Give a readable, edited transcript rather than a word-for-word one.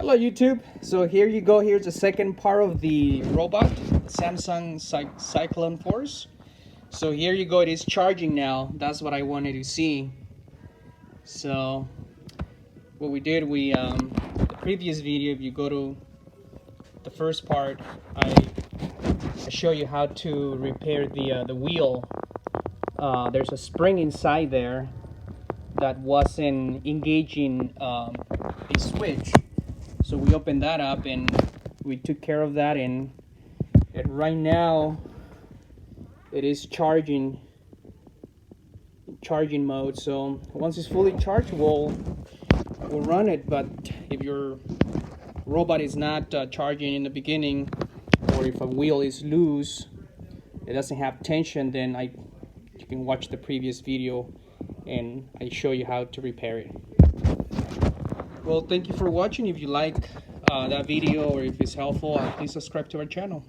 Hello YouTube. So here you go. Here's the second part of the robot, Samsung Cyclone Force. So here you go. It is charging now. That's what I wanted to see. So what we did, the previous video, if you go to the first part, I show you how to repair the wheel. There's a spring inside there that wasn't engaging the switch. So we opened that up and we took care of that, and right now it is charging mode. So once it's fully charged, we'll run it. But if your robot is not charging in the beginning, or if a wheel is loose, it doesn't have tension, then you can watch the previous video and I show you how to repair it. Well, thank you for watching. If you like that video or if it's helpful, please subscribe to our channel.